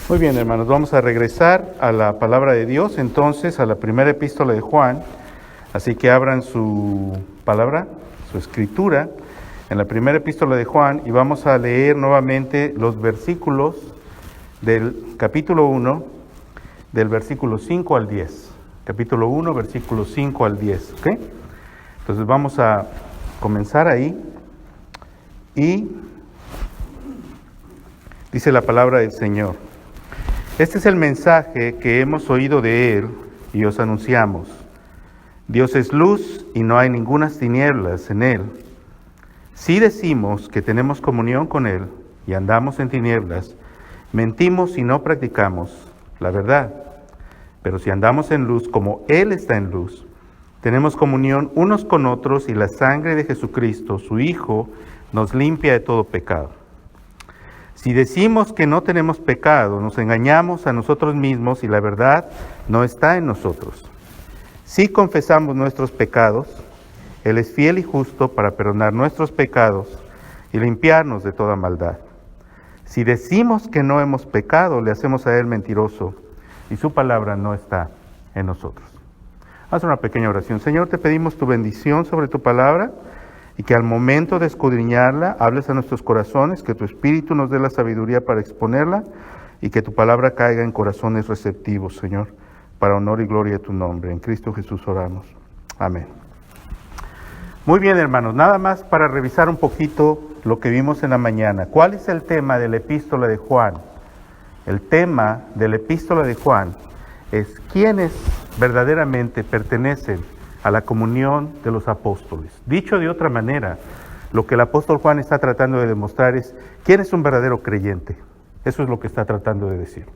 Muy bien, hermanos, vamos a regresar a la palabra de Dios, entonces, a la primera epístola de Juan. Así que abran su palabra, su escritura, en la primera epístola de Juan, y vamos a leer nuevamente los versículos del capítulo 1, del versículo 5 al 10. Capítulo 1, versículos 5 al 10, ¿ok? Entonces vamos a comenzar ahí, y dice la palabra del Señor: Este es el mensaje que hemos oído de Él y os anunciamos. Dios es luz y no hay ninguna tinieblas en Él. Si decimos que tenemos comunión con Él y andamos en tinieblas, mentimos y no practicamos la verdad. Pero si andamos en luz como Él está en luz, tenemos comunión unos con otros y la sangre de Jesucristo, su Hijo, nos limpia de todo pecado. Si decimos que no tenemos pecado, nos engañamos a nosotros mismos y la verdad no está en nosotros. Si confesamos nuestros pecados, Él es fiel y justo para perdonar nuestros pecados y limpiarnos de toda maldad. Si decimos que no hemos pecado, le hacemos a Él mentiroso y su palabra no está en nosotros. Haz una pequeña oración. Señor, te pedimos tu bendición sobre tu palabra, y que al momento de escudriñarla, hables a nuestros corazones, que tu Espíritu nos dé la sabiduría para exponerla, y que tu palabra caiga en corazones receptivos, Señor, para honor y gloria de tu nombre. En Cristo Jesús oramos. Amén. Muy bien, hermanos, nada más para revisar un poquito lo que vimos en la mañana. ¿Cuál es el tema de la epístola de Juan? El tema de la epístola de Juan es quiénes verdaderamente pertenecen a la comunión de los apóstoles. Dicho de otra manera, lo que el apóstol Juan está tratando de demostrar es quién es un verdadero creyente. Eso es lo que está tratando de decir.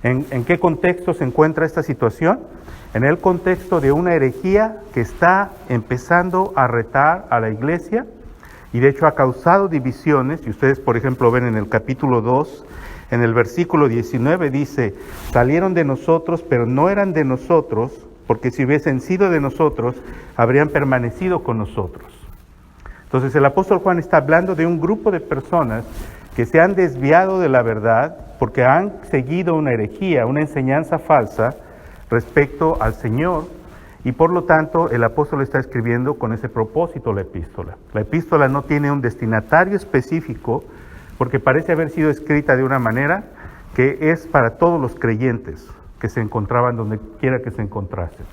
¿En qué contexto se encuentra esta situación? En el contexto de una herejía que está empezando a retar a la iglesia, y de hecho ha causado divisiones. Y ustedes, por ejemplo, ven en el capítulo 2, en el versículo 19, dice: salieron de nosotros, pero no eran de nosotros, porque si hubiesen sido de nosotros, habrían permanecido con nosotros. Entonces el apóstol Juan está hablando de un grupo de personas que se han desviado de la verdad porque han seguido una herejía, una enseñanza falsa respecto al Señor, y por lo tanto el apóstol está escribiendo con ese propósito la epístola. La epístola no tiene un destinatario específico porque parece haber sido escrita de una manera que es para todos los creyentes que se encontraban donde quiera que se encontrasen.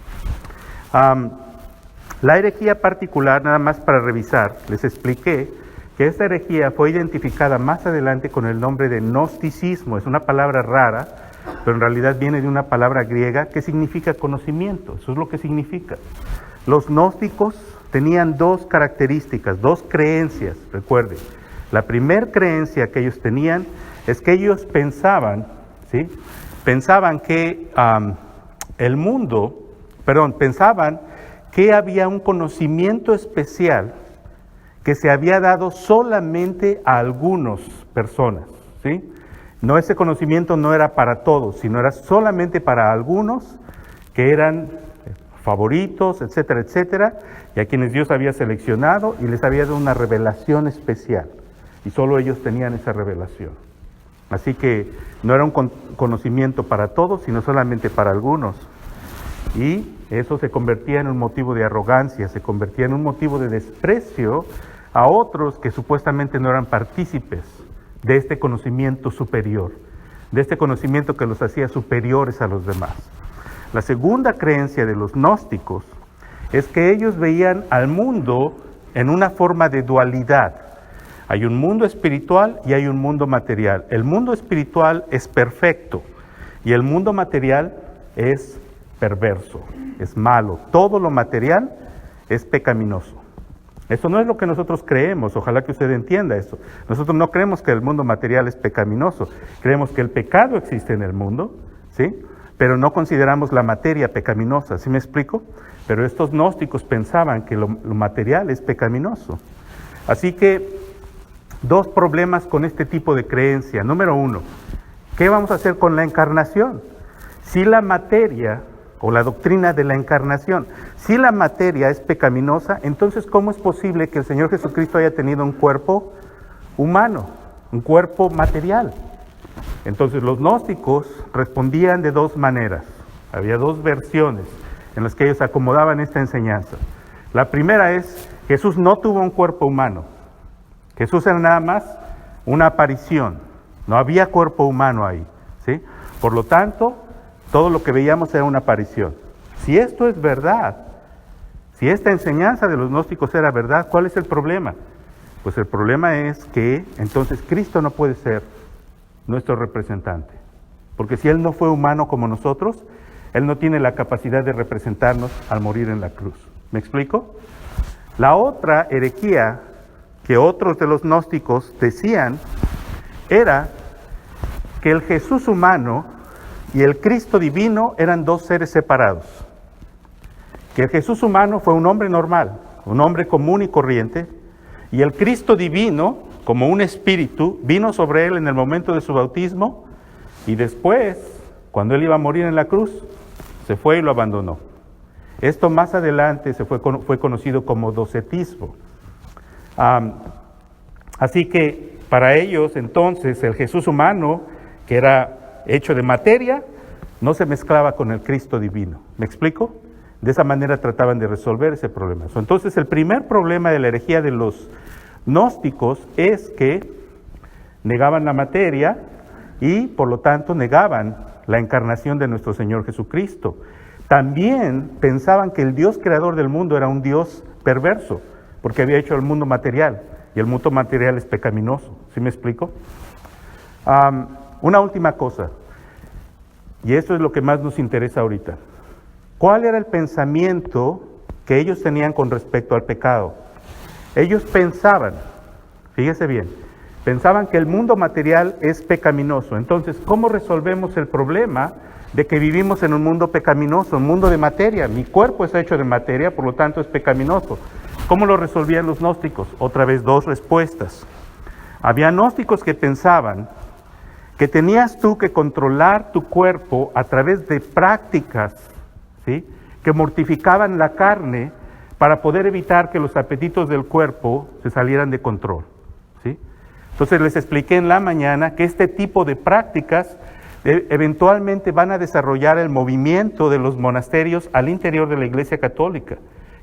La herejía particular, nada más para revisar, les expliqué que esta herejía fue identificada más adelante con el nombre de gnosticismo. Es una palabra rara, pero en realidad viene de una palabra griega que significa conocimiento. Eso es lo que significa. Los gnósticos tenían dos características, dos creencias, recuerden. La primera creencia que ellos tenían es que ellos pensaban, ¿sí?, pensaban que pensaban que había un conocimiento especial que se había dado solamente a algunas personas, ¿sí? No, ese conocimiento no era para todos, sino era solamente para algunos que eran favoritos, etcétera, etcétera, y a quienes Dios había seleccionado y les había dado una revelación especial, y solo ellos tenían esa revelación. Así que no era un conocimiento para todos, sino solamente para algunos. Y eso se convertía en un motivo de arrogancia, se convertía en un motivo de desprecio a otros que supuestamente no eran partícipes de este conocimiento superior, de este conocimiento que los hacía superiores a los demás. La segunda creencia de los gnósticos es que ellos veían al mundo en una forma de dualidad. Hay un mundo espiritual y hay un mundo material. El mundo espiritual es perfecto y el mundo material es perverso, es malo. Todo lo material es pecaminoso. Eso no es lo que nosotros creemos, ojalá que usted entienda eso. Nosotros no creemos que el mundo material es pecaminoso, creemos que el pecado existe en el mundo, ¿sí?, pero no consideramos la materia pecaminosa, ¿sí me explico? Pero estos gnósticos pensaban que lo material es pecaminoso. Así que dos problemas con este tipo de creencia. Número uno, ¿qué vamos a hacer con la encarnación? Si la materia, o la doctrina de la encarnación, si la materia es pecaminosa, entonces ¿cómo es posible que el Señor Jesucristo haya tenido un cuerpo humano, un cuerpo material? Entonces los gnósticos respondían de dos maneras. Había dos versiones en las que ellos acomodaban esta enseñanza. La primera es, Jesús no tuvo un cuerpo humano. Jesús era nada más una aparición. No había cuerpo humano ahí, ¿sí? Por lo tanto, todo lo que veíamos era una aparición. Si esto es verdad, si esta enseñanza de los gnósticos era verdad, ¿cuál es el problema? Pues el problema es que entonces Cristo no puede ser nuestro representante. Porque si Él no fue humano como nosotros, Él no tiene la capacidad de representarnos al morir en la cruz. ¿Me explico? La otra herejía que otros de los gnósticos decían era que el Jesús humano y el Cristo divino eran dos seres separados. Que el Jesús humano fue un hombre normal, un hombre común y corriente, y el Cristo divino, como un espíritu, vino sobre él en el momento de su bautismo, y después, cuando él iba a morir en la cruz, se fue y lo abandonó. Esto más adelante fue conocido como docetismo. Así que para ellos entonces el Jesús humano, que era hecho de materia, no se mezclaba con el Cristo divino. ¿Me explico? De esa manera trataban de resolver ese problema. Entonces el primer problema de la herejía de los gnósticos es que negaban la materia y por lo tanto negaban la encarnación de nuestro Señor Jesucristo. También pensaban que el Dios creador del mundo era un Dios perverso, porque había hecho el mundo material, y el mundo material es pecaminoso. ¿Sí me explico? Una última cosa, y eso es lo que más nos interesa ahorita. ¿Cuál era el pensamiento que ellos tenían con respecto al pecado? Ellos pensaban, fíjese bien, pensaban que el mundo material es pecaminoso. Entonces, ¿cómo resolvemos el problema de que vivimos en un mundo pecaminoso, un mundo de materia? Mi cuerpo es hecho de materia, por lo tanto es pecaminoso. ¿Cómo lo resolvían los gnósticos? Otra vez dos respuestas. Había gnósticos que pensaban que tenías tú que controlar tu cuerpo a través de prácticas, ¿sí?, que mortificaban la carne para poder evitar que los apetitos del cuerpo se salieran de control, ¿sí? Entonces les expliqué en la mañana que este tipo de prácticas eventualmente van a desarrollar el movimiento de los monasterios al interior de la Iglesia Católica.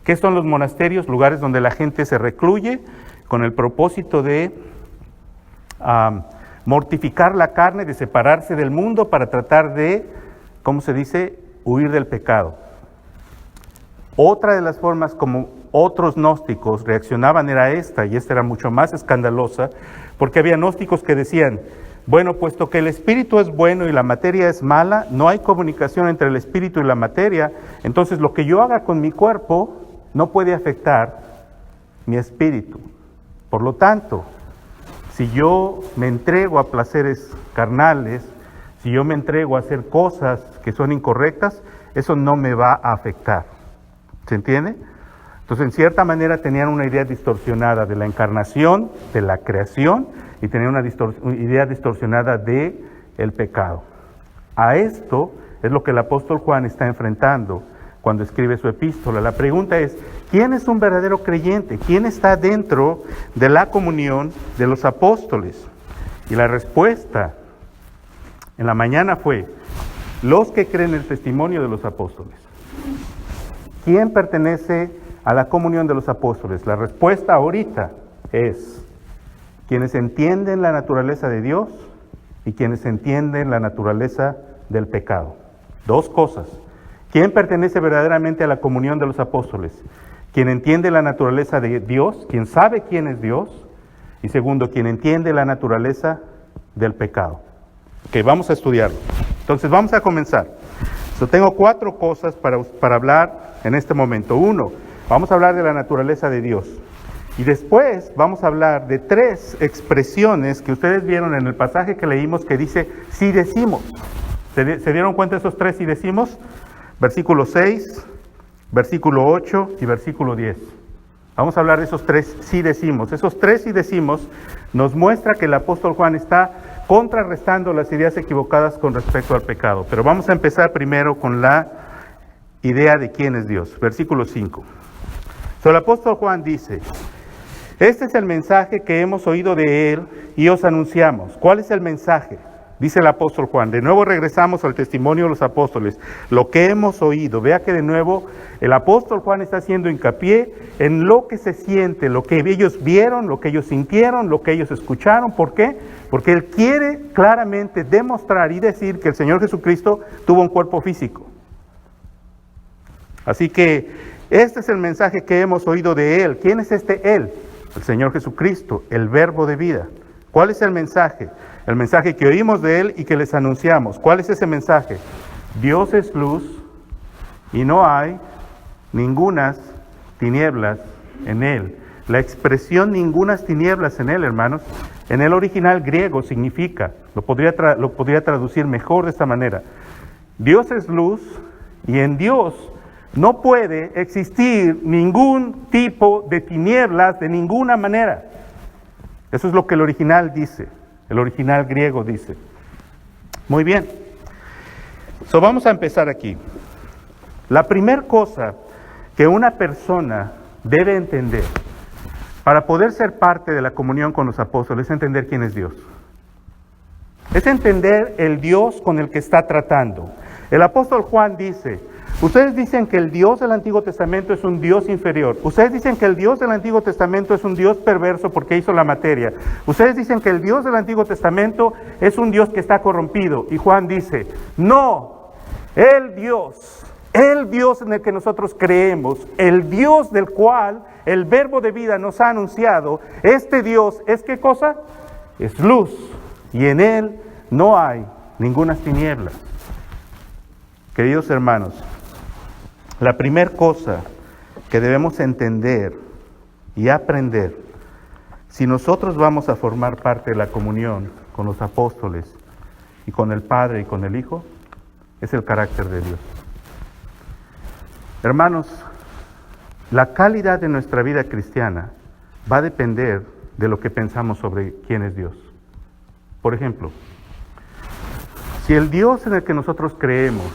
¿Qué son los monasterios? Lugares donde la gente se recluye con el propósito de mortificar la carne, de separarse del mundo para tratar de, ¿cómo se dice?, huir del pecado. Otra de las formas como otros gnósticos reaccionaban era esta, y esta era mucho más escandalosa, porque había gnósticos que decían, bueno, puesto que el espíritu es bueno y la materia es mala, no hay comunicación entre el espíritu y la materia, entonces lo que yo haga con mi cuerpo no puede afectar mi espíritu. Por lo tanto, si yo me entrego a placeres carnales, si yo me entrego a hacer cosas que son incorrectas, eso no me va a afectar. ¿Se entiende? Entonces, en cierta manera tenían una idea distorsionada de la encarnación, de la creación, y tenían una idea distorsionada de el pecado. A esto es lo que el apóstol Juan está enfrentando cuando escribe su epístola. La pregunta es, ¿quién es un verdadero creyente? ¿Quién está dentro de la comunión de los apóstoles? Y la respuesta en la mañana fue, los que creen el testimonio de los apóstoles. ¿Quién pertenece a la comunión de los apóstoles? La respuesta ahorita es quienes entienden la naturaleza de Dios y quienes entienden la naturaleza del pecado. Dos cosas. ¿Quién pertenece verdaderamente a la comunión de los apóstoles? Quien entiende la naturaleza de Dios, quien sabe quién es Dios, y segundo, quien entiende la naturaleza del pecado. Ok, vamos a estudiarlo. Entonces vamos a comenzar. Tengo 4 cosas para hablar en este momento. 1, vamos a hablar de la naturaleza de Dios. Y después vamos a hablar de 3 expresiones que ustedes vieron en el pasaje que leímos que dice, si decimos. ¿Se dieron cuenta de esos 3 si decimos? Versículo 6, versículo 8 y versículo 10. Vamos a hablar de esos 3 si decimos. Esos 3 si decimos nos muestra que el apóstol Juan está contrarrestando las ideas equivocadas con respecto al pecado. Pero vamos a empezar primero con la idea de quién es Dios. Versículo 5. El apóstol Juan dice, este es el mensaje que hemos oído de él y os anunciamos. ¿Cuál es el mensaje? dice el apóstol Juan. De nuevo regresamos al testimonio de los apóstoles. Lo que hemos oído. Vea que de nuevo el apóstol Juan está haciendo hincapié en lo que se siente, lo que ellos vieron, lo que ellos sintieron, lo que ellos escucharon. ¿Por qué? Porque él quiere claramente demostrar y decir que el Señor Jesucristo tuvo un cuerpo físico. Así que este es el mensaje que hemos oído de Él. ¿Quién es este Él? El Señor Jesucristo, el Verbo de vida. ¿Cuál es el mensaje? El mensaje que oímos de Él y que les anunciamos. ¿Cuál es ese mensaje? Dios es luz y no hay ningunas tinieblas en Él. La expresión ningunas tinieblas en Él, hermanos, en el original griego significa, lo podría traducir mejor de esta manera. Dios es luz y en Dios no puede existir ningún tipo de tinieblas de ninguna manera. Eso es lo que el original dice, el original griego dice. Muy bien. Vamos a empezar aquí. La primera cosa que una persona debe entender para poder ser parte de la comunión con los apóstoles es entender quién es Dios. Es entender el Dios con el que está tratando. El apóstol Juan dice: ustedes dicen que el Dios del Antiguo Testamento es un Dios inferior. Ustedes dicen que el Dios del Antiguo Testamento es un Dios perverso porque hizo la materia. Ustedes dicen que el Dios del Antiguo Testamento es un Dios que está corrompido. Y Juan dice: no, el Dios en el que nosotros creemos, el Dios del cual el Verbo de vida nos ha anunciado, este Dios es ¿qué cosa? Es luz, y en Él no hay ninguna tiniebla. Queridos hermanos, la primera cosa que debemos entender y aprender, si nosotros vamos a formar parte de la comunión con los apóstoles y con el Padre y con el Hijo, es el carácter de Dios. Hermanos, la calidad de nuestra vida cristiana va a depender de lo que pensamos sobre quién es Dios. Por ejemplo, si el Dios en el que nosotros creemos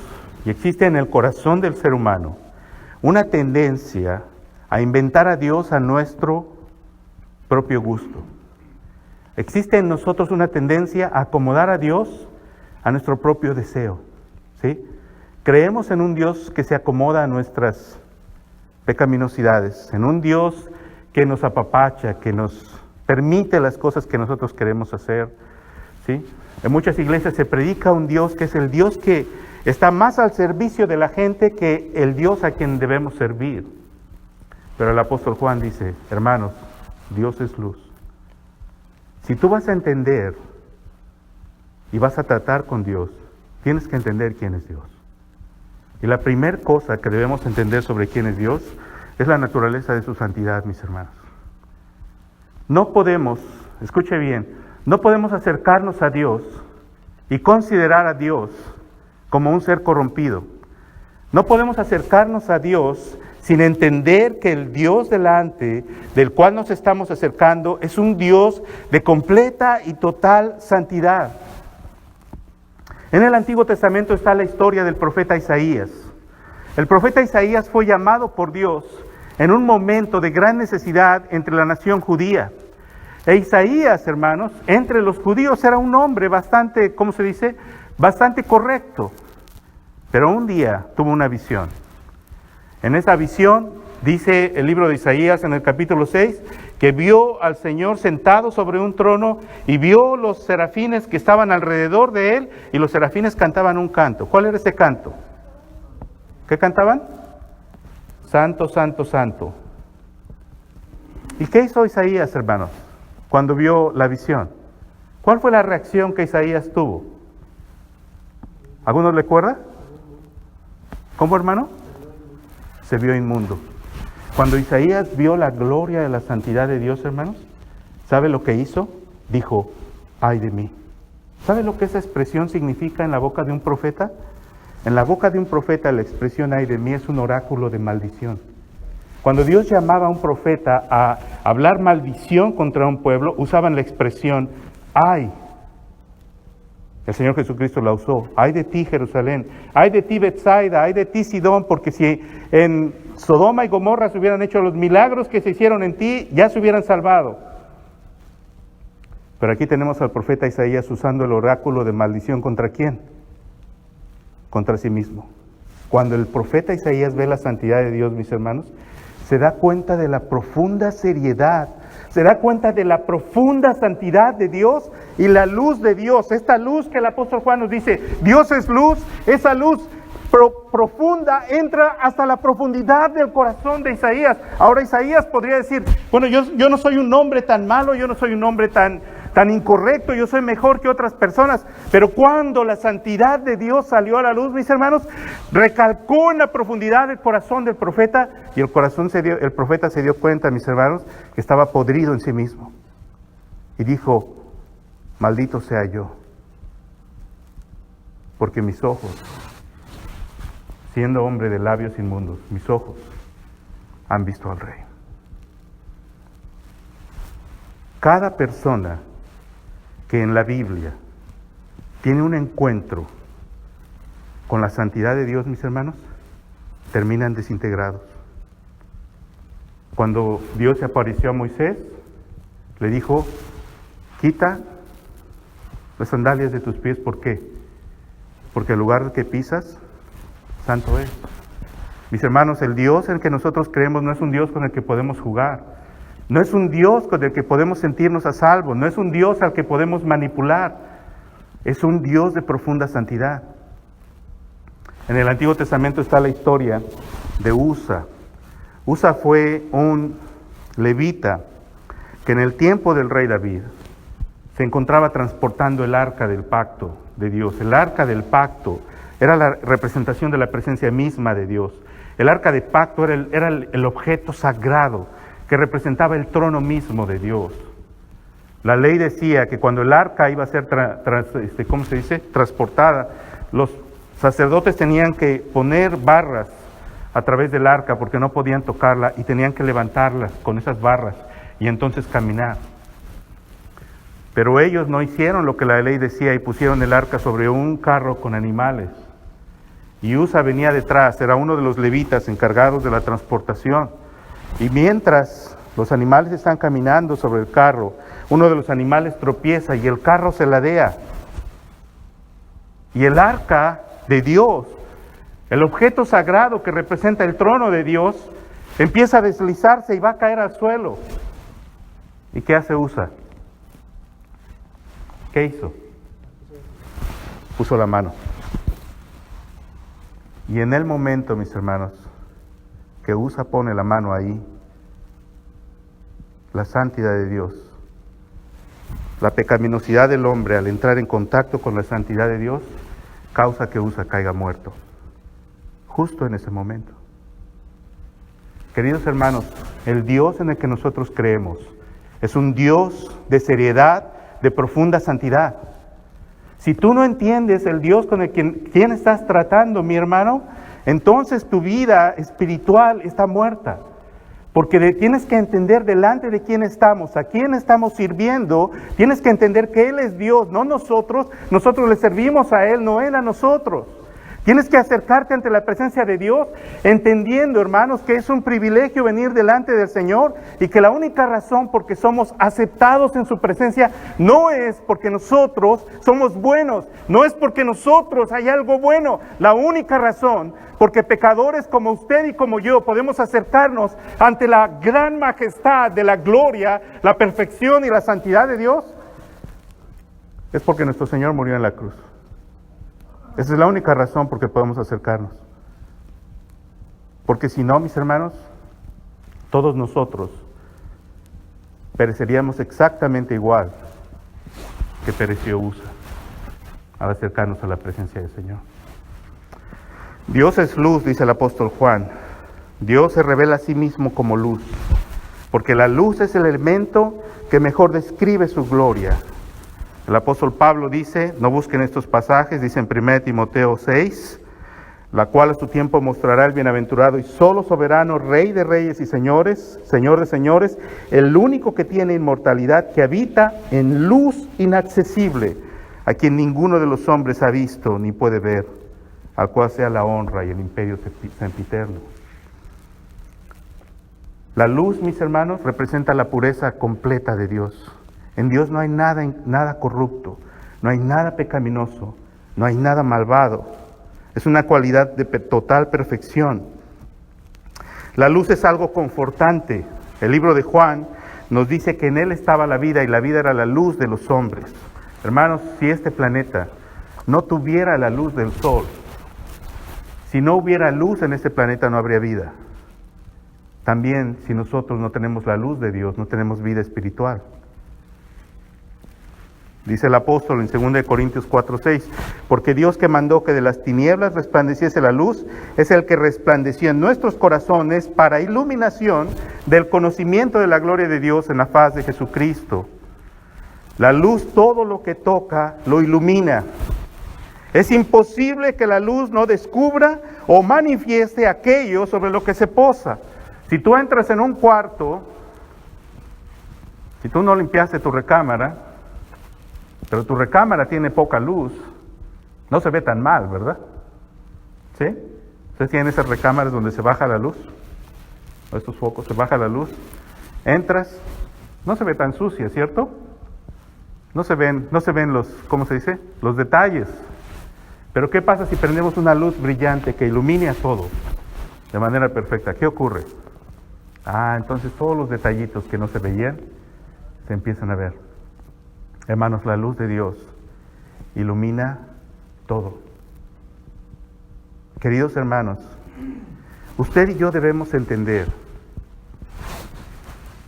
y existe en el corazón del ser humano una tendencia a inventar a Dios a nuestro propio gusto, existe en nosotros una tendencia a acomodar a Dios a nuestro propio deseo, ¿sí? Creemos en un Dios que se acomoda a nuestras pecaminosidades, en un Dios que nos apapacha, que nos permite las cosas que nosotros queremos hacer, ¿sí? En muchas iglesias se predica un Dios que es el Dios que está más al servicio de la gente que el Dios a quien debemos servir. Pero el apóstol Juan dice: hermanos, Dios es luz. Si tú vas a entender y vas a tratar con Dios, tienes que entender quién es Dios. Y la primera cosa que debemos entender sobre quién es Dios es la naturaleza de su santidad, mis hermanos. No podemos, escuche bien, no podemos acercarnos a Dios y considerar a Dios como un ser corrompido. No podemos acercarnos a Dios sin entender que el Dios delante del cual nos estamos acercando es un Dios de completa y total santidad. En el Antiguo Testamento está la historia del profeta Isaías. El profeta Isaías fue llamado por Dios en un momento de gran necesidad entre la nación judía. E Isaías, hermanos, entre los judíos era un hombre bastante, ¿cómo se dice? Bastante correcto. Pero un día tuvo una visión. En esa visión, dice el libro de Isaías en el capítulo 6, que vio al Señor sentado sobre un trono y vio los serafines que estaban alrededor de él, y los serafines cantaban un canto. ¿Cuál era ese canto? ¿Qué cantaban? Santo, santo, santo. ¿Y qué hizo Isaías, hermanos, cuando vio la visión? ¿Cuál fue la reacción que Isaías tuvo? ¿Alguno recuerda? ¿Cómo, hermano? Se vio inmundo. Cuando Isaías vio la gloria de la santidad de Dios, hermanos, ¿sabe lo que hizo? Dijo: ay de mí. ¿Sabe lo que esa expresión significa en la boca de un profeta? En la boca de un profeta la expresión ay de mí es un oráculo de maldición. Cuando Dios llamaba a un profeta a hablar maldición contra un pueblo, usaban la expresión ay. El Señor Jesucristo la usó. Ay de ti, Jerusalén. Ay de ti, Betsaida. Ay de ti, Sidón, porque si en Sodoma y Gomorra se hubieran hecho los milagros que se hicieron en ti, ya se hubieran salvado. Pero aquí tenemos al profeta Isaías usando el oráculo de maldición ¿contra quién? Contra sí mismo. Cuando el profeta Isaías ve la santidad de Dios, mis hermanos, se da cuenta de la profunda seriedad, se da cuenta de la profunda santidad de Dios y la luz de Dios. Esta luz que el apóstol Juan nos dice, Dios es luz, esa luz profunda entra hasta la profundidad del corazón de Isaías. Ahora Isaías podría decir, bueno, yo no soy un hombre tan malo, yo no soy un hombre tan incorrecto, yo soy mejor que otras personas, pero cuando la santidad de Dios salió a la luz, mis hermanos, recalcó en la profundidad del corazón del profeta, y el profeta se dio cuenta, mis hermanos, que estaba podrido en sí mismo, y dijo, maldito sea yo, porque mis ojos, siendo hombre de labios inmundos, mis ojos han visto al Rey. Cada persona que en la Biblia tiene un encuentro con la santidad de Dios, mis hermanos, terminan desintegrados. Cuando Dios se apareció a Moisés, le dijo, quita las sandalias de tus pies, ¿por qué? Porque el lugar que pisas, santo es. Mis hermanos, el Dios en el que nosotros creemos no es un Dios con el que podemos jugar. No es un Dios con el que podemos sentirnos a salvo, no es un Dios al que podemos manipular, es un Dios de profunda santidad. En el Antiguo Testamento está la historia de Usa. Usa fue un levita que en el tiempo del rey David se encontraba transportando el arca del pacto de Dios. El arca del pacto era la representación de la presencia misma de Dios. El arca de pacto era el objeto sagrado que representaba el trono mismo de Dios. La ley decía que cuando el arca iba a ser transportada, los sacerdotes tenían que poner barras a través del arca porque no podían tocarla y tenían que levantarlas con esas barras y entonces caminar. Pero ellos no hicieron lo que la ley decía y pusieron el arca sobre un carro con animales. Y Usa venía detrás, era uno de los levitas encargados de la transportación. Y mientras los animales están caminando sobre el carro, uno de los animales tropieza y el carro se ladea. Y el arca de Dios, el objeto sagrado que representa el trono de Dios, empieza a deslizarse y va a caer al suelo. ¿Y qué hace Usa? ¿Qué hizo? Puso la mano. Y en el momento, mis hermanos, que Usa pone la mano ahí, la santidad de Dios, la pecaminosidad del hombre al entrar en contacto con la santidad de Dios, causa que Usa caiga muerto, justo en ese momento. Queridos hermanos, el Dios en el que nosotros creemos es un Dios de seriedad, de profunda santidad. Si tú no entiendes el Dios con el quien estás tratando, mi hermano, entonces tu vida espiritual está muerta. Porque tienes que entender delante de quién estamos, a quién estamos sirviendo. Tienes que entender que Él es Dios, no nosotros. Nosotros le servimos a Él, no Él a nosotros. Tienes que acercarte ante la presencia de Dios, entendiendo, hermanos, que es un privilegio venir delante del Señor y que la única razón por que somos aceptados en su presencia no es porque nosotros somos buenos, no es porque nosotros hay algo bueno. La única razón porque pecadores como usted y como yo podemos acercarnos ante la gran majestad de la gloria, la perfección y la santidad de Dios es porque nuestro Señor murió en la cruz. Esa es la única razón por que podemos acercarnos. Porque si no, mis hermanos, todos nosotros pereceríamos exactamente igual que pereció Usa al acercarnos a la presencia del Señor. Dios es luz, dice el apóstol Juan. Dios se revela a sí mismo como luz, porque la luz es el elemento que mejor describe su gloria. El apóstol Pablo dice, no busquen estos pasajes, dice en 1 Timoteo 6, la cual a su tiempo mostrará el bienaventurado y solo soberano, Rey de reyes y señores, Señor de señores, el único que tiene inmortalidad, que habita en luz inaccesible, a quien ninguno de los hombres ha visto ni puede ver, al cual sea la honra y el imperio sempiterno. La luz, mis hermanos, representa la pureza completa de Dios. En Dios no hay nada corrupto, no hay nada pecaminoso, no hay nada malvado. Es una cualidad de total perfección. La luz es algo confortante. El libro de Juan nos dice que en Él estaba la vida y la vida era la luz de los hombres. Hermanos, si este planeta no tuviera la luz del sol, si no hubiera luz en este planeta no habría vida. También si nosotros no tenemos la luz de Dios, no tenemos vida espiritual. Dice el apóstol en 2 Corintios 4:6, porque Dios que mandó que de las tinieblas resplandeciese la luz, es el que resplandeció en nuestros corazones para iluminación del conocimiento de la gloria de Dios en la faz de Jesucristo. La luz todo lo que toca lo ilumina. Es imposible que la luz no descubra o manifieste aquello sobre lo que se posa. Si tú entras en un cuarto, si tú no limpiaste tu recámara, pero tu recámara tiene poca luz, no se ve tan mal, ¿verdad? ¿Sí? Ustedes tienen esas recámaras donde se baja la luz, o estos focos, se baja la luz, entras, no se ve tan sucia, ¿cierto? No se ven los, ¿cómo se dice? Los detalles. Pero ¿qué pasa si prendemos una luz brillante que ilumine a todo de manera perfecta? ¿Qué ocurre? Entonces todos los detallitos que no se veían se empiezan a ver. Hermanos, la luz de Dios ilumina todo. Queridos hermanos, usted y yo debemos entender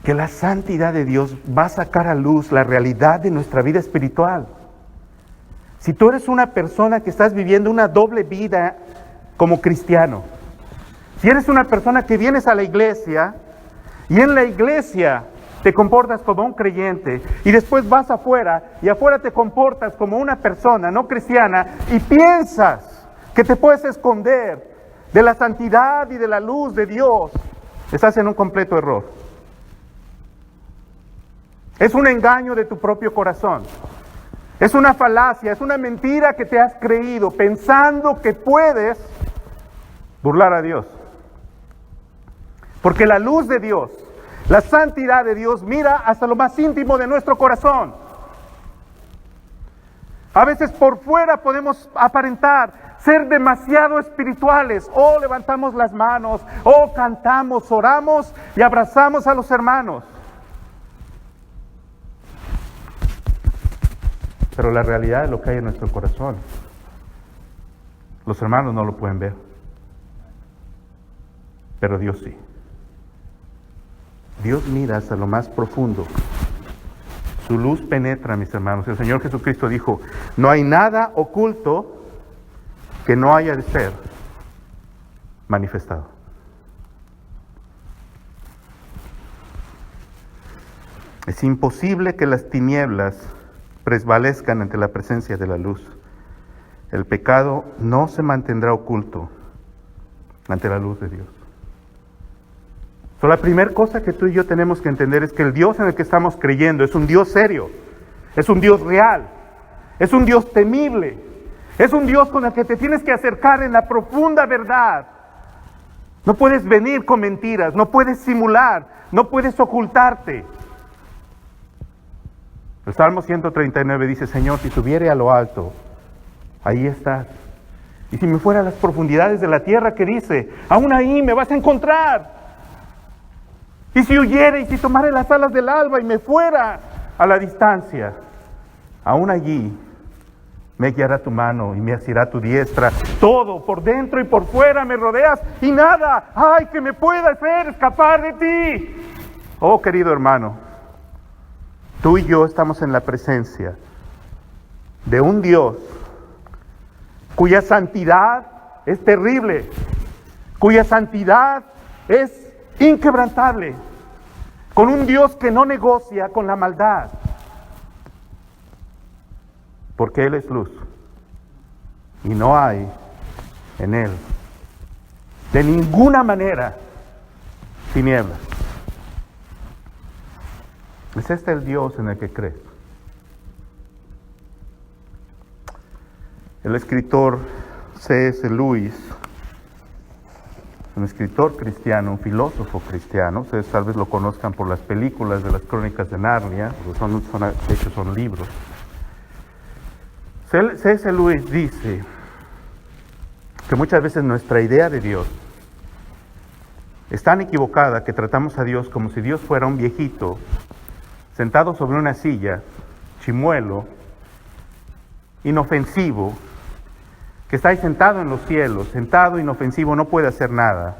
que la santidad de Dios va a sacar a luz la realidad de nuestra vida espiritual. Si tú eres una persona que estás viviendo una doble vida como cristiano, si eres una persona que vienes a la iglesia y en la iglesia te comportas como un creyente y después vas afuera y afuera te comportas como una persona no cristiana y piensas que te puedes esconder de la santidad y de la luz de Dios, estás en un completo error. Es un engaño de tu propio corazón. Es una falacia, es una mentira que te has creído pensando que puedes burlar a Dios. Porque la luz de Dios, la santidad de Dios mira hasta lo más íntimo de nuestro corazón. A veces por fuera podemos aparentar ser demasiado espirituales. O levantamos las manos, o cantamos, oramos y abrazamos a los hermanos. Pero la realidad de lo que hay en nuestro corazón, los hermanos no lo pueden ver. Pero Dios sí. Dios mira hasta lo más profundo. Su luz penetra, mis hermanos. El Señor Jesucristo dijo, no hay nada oculto que no haya de ser manifestado. Es imposible que las tinieblas prevalezcan ante la presencia de la luz. El pecado no se mantendrá oculto ante la luz de Dios. La primera cosa que tú y yo tenemos que entender es que el Dios en el que estamos creyendo es un Dios serio, es un Dios real, es un Dios temible, es un Dios con el que te tienes que acercar en la profunda verdad. No puedes venir con mentiras, no puedes simular, no puedes ocultarte. El Salmo 139 dice, Señor, si subiere a lo alto, ahí estás. Y si me fuera a las profundidades de la tierra, ¿qué dice? Aún ahí me vas a encontrar. Y si huyere y si tomare las alas del alba y me fuera a la distancia, aún allí me guiará tu mano y me asirá tu diestra. Todo, por dentro y por fuera me rodeas y nada, ¡ay, que me pueda hacer escapar de ti! Oh, querido hermano, tú y yo estamos en la presencia de un Dios cuya santidad es terrible, cuya santidad es inquebrantable, con un Dios que no negocia con la maldad, porque Él es luz y no hay en Él de ninguna manera tinieblas. ¿Es este el Dios en el que crees? El escritor C.S. Lewis un escritor cristiano, un filósofo cristiano. Ustedes tal vez lo conozcan por las películas de las Crónicas de Narnia, porque de hecho son libros. C.S. Lewis dice que muchas veces nuestra idea de Dios es tan equivocada que tratamos a Dios como si Dios fuera un viejito sentado sobre una silla, chimuelo, inofensivo, que está ahí sentado en los cielos, sentado, inofensivo, no puede hacer nada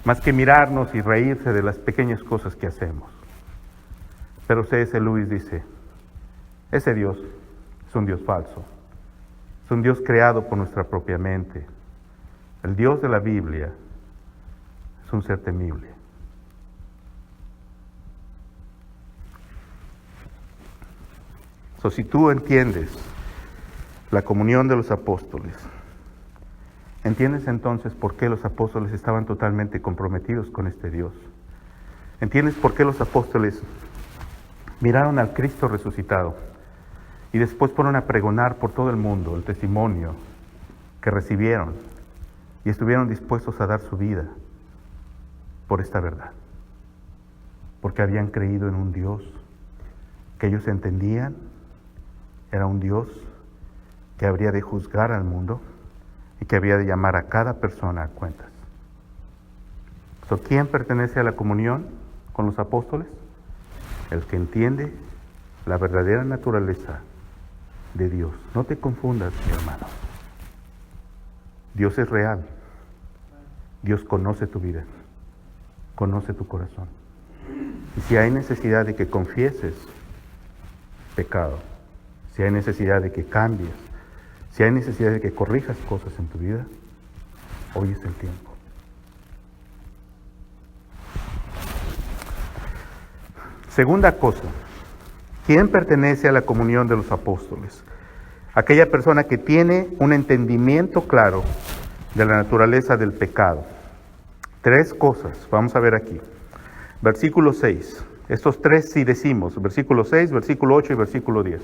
más que mirarnos y reírse de las pequeñas cosas que hacemos. Pero C.S. Lewis dice, ese Dios es un Dios falso, es un Dios creado por nuestra propia mente. El Dios de la Biblia es un ser temible. Si tú entiendes la comunión de los apóstoles, entiendes entonces por qué los apóstoles estaban totalmente comprometidos con este Dios. Entiendes por qué los apóstoles miraron al Cristo resucitado y después fueron a pregonar por todo el mundo el testimonio que recibieron y estuvieron dispuestos a dar su vida por esta verdad. Porque habían creído en un Dios que ellos entendían era un Dios que habría de juzgar al mundo y que había de llamar a cada persona a cuentas. ¿Quién pertenece a la comunión con los apóstoles? El que entiende la verdadera naturaleza de Dios. No te confundas, mi hermano. Dios es real. Dios conoce tu vida, conoce tu corazón. Y si hay necesidad de que confieses pecado, si hay necesidad de que cambies, si hay necesidad de que corrijas cosas en tu vida, hoy es el tiempo. Segunda cosa, ¿quién pertenece a la comunión de los apóstoles? Aquella persona que tiene un entendimiento claro de la naturaleza del pecado. 3 cosas, vamos a ver aquí. Versículo 6. Estos 3 sí decimos, versículo 6, versículo 8 y versículo 10.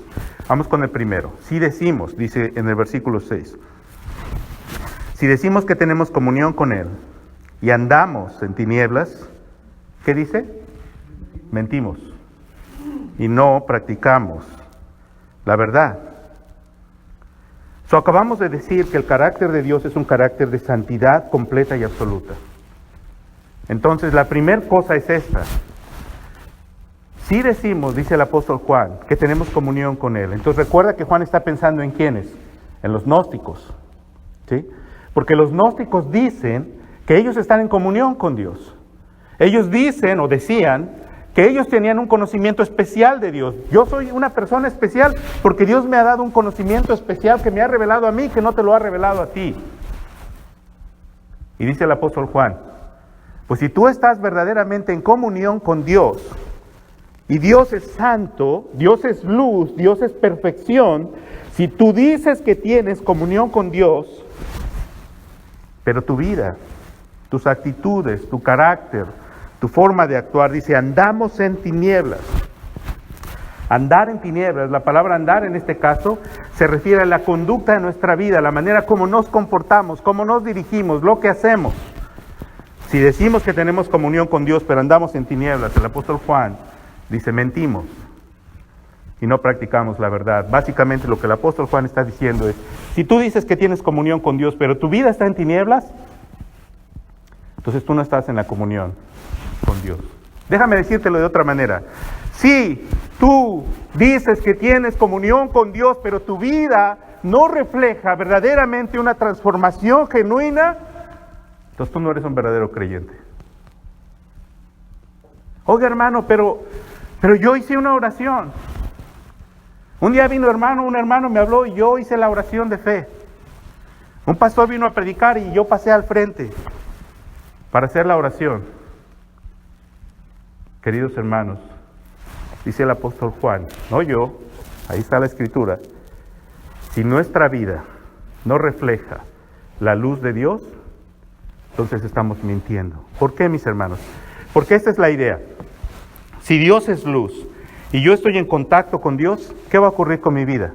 Vamos con el primero. Sí decimos, dice en el versículo 6. Si decimos que tenemos comunión con Él y andamos en tinieblas, ¿qué dice? Mentimos y no practicamos la verdad. Acabamos de decir que el carácter de Dios es un carácter de santidad completa y absoluta. Entonces la primera cosa es esta. Si decimos, dice el apóstol Juan, que tenemos comunión con Él. Entonces recuerda que Juan está pensando en ¿quiénes? En los gnósticos. ¿Sí? Porque los gnósticos dicen que ellos están en comunión con Dios. Ellos dicen o decían que ellos tenían un conocimiento especial de Dios. Yo soy una persona especial porque Dios me ha dado un conocimiento especial que me ha revelado a mí, que no te lo ha revelado a ti. Y dice el apóstol Juan, pues si tú estás verdaderamente en comunión con Dios, y Dios es santo, Dios es luz, Dios es perfección, si tú dices que tienes comunión con Dios, pero tu vida, tus actitudes, tu carácter, tu forma de actuar, dice, andamos en tinieblas. Andar en tinieblas, la palabra andar en este caso, se refiere a la conducta de nuestra vida, la manera como nos comportamos, cómo nos dirigimos, lo que hacemos. Si decimos que tenemos comunión con Dios, pero andamos en tinieblas, el apóstol Juan dice, mentimos y no practicamos la verdad. Básicamente lo que el apóstol Juan está diciendo es, si tú dices que tienes comunión con Dios, pero tu vida está en tinieblas, entonces tú no estás en la comunión con Dios. Déjame decírtelo de otra manera. Si tú dices que tienes comunión con Dios, pero tu vida no refleja verdaderamente una transformación genuina, entonces tú no eres un verdadero creyente. Oiga, hermano, pero yo hice una oración. Un día vino un hermano me habló y yo hice la oración de fe. Un pastor vino a predicar y yo pasé al frente para hacer la oración. Queridos hermanos, dice el apóstol Juan, no yo, ahí está la escritura, si nuestra vida no refleja la luz de Dios, entonces estamos mintiendo. ¿Por qué, mis hermanos? Porque esta es la idea. Si Dios es luz y yo estoy en contacto con Dios, ¿qué va a ocurrir con mi vida?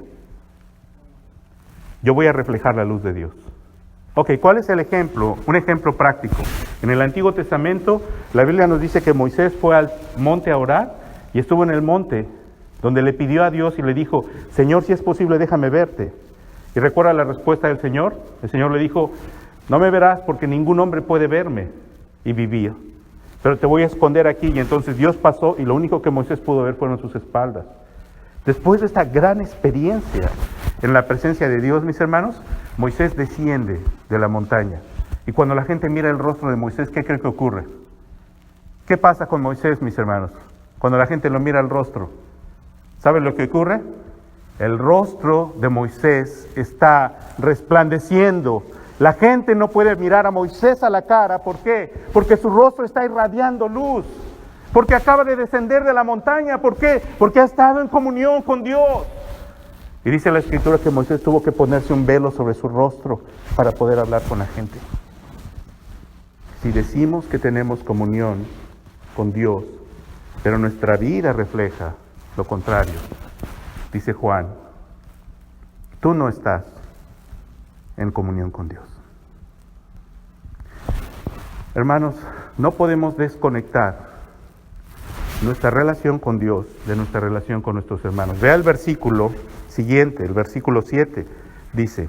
Yo voy a reflejar la luz de Dios. Ok, ¿cuál es el ejemplo? Un ejemplo práctico. En el Antiguo Testamento, la Biblia nos dice que Moisés fue al monte a orar y estuvo en el monte donde le pidió a Dios y le dijo, Señor, si es posible, déjame verte. Y recuerda la respuesta del Señor. El Señor le dijo, no me verás porque ningún hombre puede verme y vivir. Pero te voy a esconder aquí. Y entonces Dios pasó y lo único que Moisés pudo ver fueron sus espaldas. Después de esta gran experiencia en la presencia de Dios, mis hermanos, Moisés desciende de la montaña. Y cuando la gente mira el rostro de Moisés, ¿qué cree que ocurre? ¿Qué pasa con Moisés, mis hermanos? Cuando la gente lo mira al rostro, ¿saben lo que ocurre? El rostro de Moisés está resplandeciendo. La gente no puede mirar a Moisés a la cara. ¿Por qué? Porque su rostro está irradiando luz. Porque acaba de descender de la montaña. ¿Por qué? Porque ha estado en comunión con Dios. Y dice la Escritura que Moisés tuvo que ponerse un velo sobre su rostro para poder hablar con la gente. Si decimos que tenemos comunión con Dios, pero nuestra vida refleja lo contrario, dice Juan, tú no estás en comunión con Dios. Hermanos, no podemos desconectar nuestra relación con Dios de nuestra relación con nuestros hermanos. Vea el versículo siguiente, el versículo 7, dice,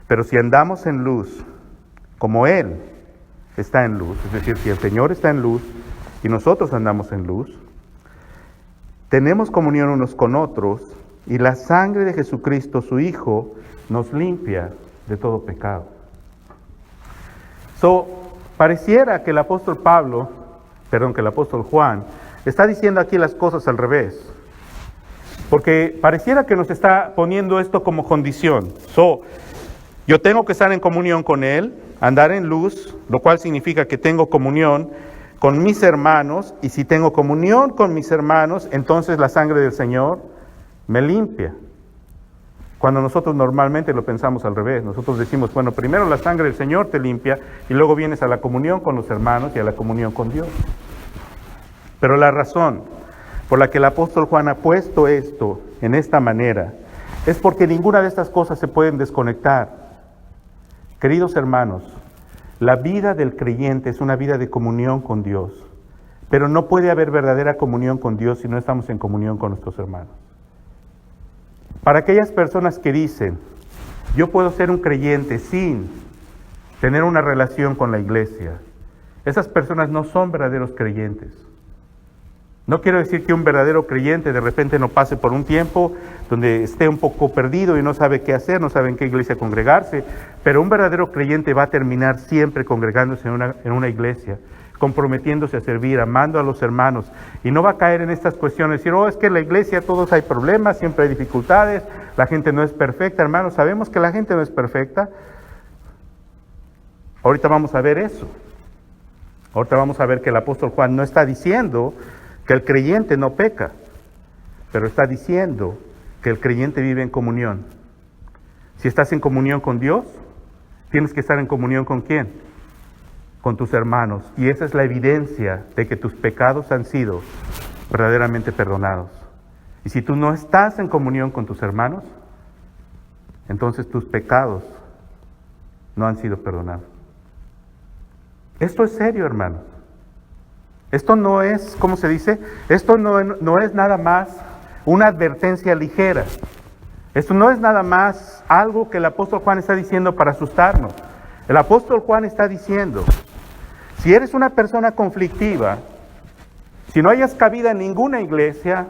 pero si andamos en luz, como Él está en luz, es decir, si el Señor está en luz y nosotros andamos en luz, tenemos comunión unos con otros y la sangre de Jesucristo, su Hijo, nos limpia de todo pecado. Pareciera que el apóstol Juan está diciendo aquí las cosas al revés. Porque pareciera que nos está poniendo esto como condición. Yo tengo que estar en comunión con Él, andar en luz, lo cual significa que tengo comunión con mis hermanos, y si tengo comunión con mis hermanos, entonces la sangre del Señor me limpia. Cuando nosotros normalmente lo pensamos al revés, nosotros decimos, bueno, primero la sangre del Señor te limpia, y luego vienes a la comunión con los hermanos y a la comunión con Dios. Pero la razón por la que el apóstol Juan ha puesto esto en esta manera es porque ninguna de estas cosas se pueden desconectar. Queridos hermanos, la vida del creyente es una vida de comunión con Dios, pero no puede haber verdadera comunión con Dios si no estamos en comunión con nuestros hermanos. Para aquellas personas que dicen, yo puedo ser un creyente sin tener una relación con la iglesia, esas personas no son verdaderos creyentes. No quiero decir que un verdadero creyente de repente no pase por un tiempo donde esté un poco perdido y no sabe qué hacer, no sabe en qué iglesia congregarse, pero un verdadero creyente va a terminar siempre congregándose en una iglesia, comprometiéndose a servir, amando a los hermanos, y no va a caer en estas cuestiones, decir, es que en la iglesia todos hay problemas, siempre hay dificultades, la gente no es perfecta. Hermanos, sabemos que la gente no es perfecta. Ahorita vamos a ver eso. Ahorita vamos a ver que el apóstol Juan no está diciendo que el creyente no peca, pero está diciendo que el creyente vive en comunión. Si estás en comunión con Dios, tienes que estar en comunión ¿con quién? Con tus hermanos. Y esa es la evidencia de que tus pecados han sido verdaderamente perdonados. Y si tú no estás en comunión con tus hermanos, entonces tus pecados no han sido perdonados. Esto es serio, hermanos. Esto no es, ¿cómo se dice? Esto no es nada más una advertencia ligera. Esto no es nada más algo que el apóstol Juan está diciendo para asustarnos. El apóstol Juan está diciendo, si eres una persona conflictiva, si no hayas cabida en ninguna iglesia,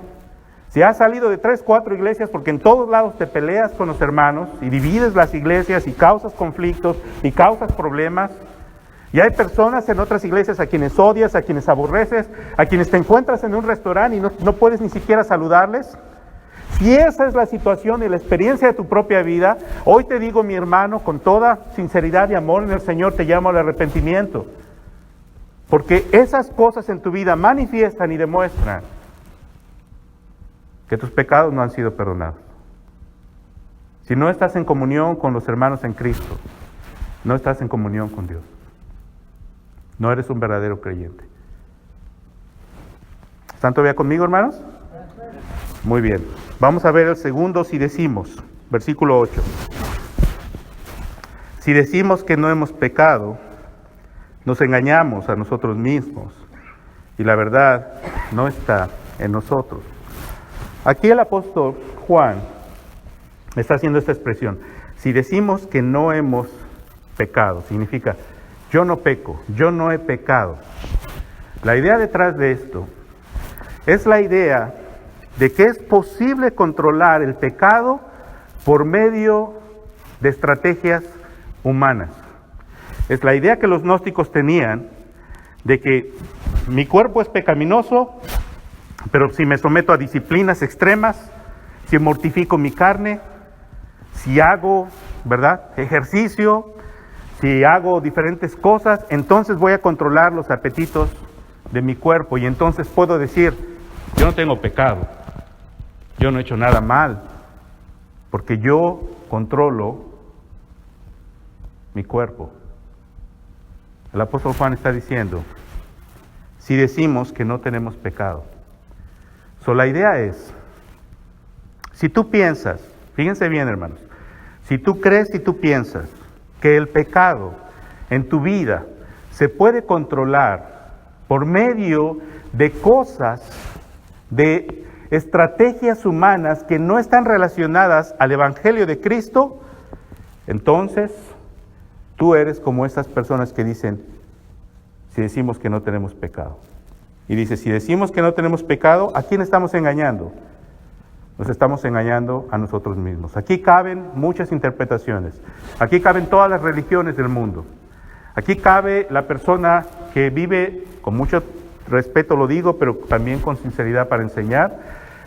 si has salido de 3, 4 iglesias porque en todos lados te peleas con los hermanos y divides las iglesias y causas conflictos y causas problemas, y hay personas en otras iglesias a quienes odias, a quienes aborreces, a quienes te encuentras en un restaurante y no puedes ni siquiera saludarles. Si esa es la situación y la experiencia de tu propia vida, hoy te digo, mi hermano, con toda sinceridad y amor en el Señor, te llamo al arrepentimiento. Porque esas cosas en tu vida manifiestan y demuestran que tus pecados no han sido perdonados. Si no estás en comunión con los hermanos en Cristo, no estás en comunión con Dios. No eres un verdadero creyente. ¿Están todavía conmigo, hermanos? Muy bien. Vamos a ver el segundo si decimos, versículo 8. Si decimos que no hemos pecado, nos engañamos a nosotros mismos y la verdad no está en nosotros. Aquí el apóstol Juan está haciendo esta expresión. Si decimos que no hemos pecado, significa yo no peco, yo no he pecado. La idea detrás de esto es la idea de que es posible controlar el pecado por medio de estrategias humanas. Es la idea que los gnósticos tenían de que mi cuerpo es pecaminoso, pero si me someto a disciplinas extremas, si mortifico mi carne, si hago, ¿verdad?, ejercicio, si hago diferentes cosas, entonces voy a controlar los apetitos de mi cuerpo y entonces puedo decir, yo no tengo pecado, yo no he hecho nada mal, porque yo controlo mi cuerpo. El apóstol Juan está diciendo, si decimos que no tenemos pecado. La idea es, si tú piensas, fíjense bien hermanos, si tú crees y tú piensas que el pecado en tu vida se puede controlar por medio de cosas, de estrategias humanas que no están relacionadas al Evangelio de Cristo, entonces tú eres como esas personas que dicen, si decimos que no tenemos pecado. Y dice, si decimos que no tenemos pecado, ¿a quién estamos engañando? Nos estamos engañando a nosotros mismos. Aquí caben muchas interpretaciones. Aquí caben todas las religiones del mundo. Aquí cabe la persona que vive, con mucho respeto lo digo, pero también con sinceridad para enseñar.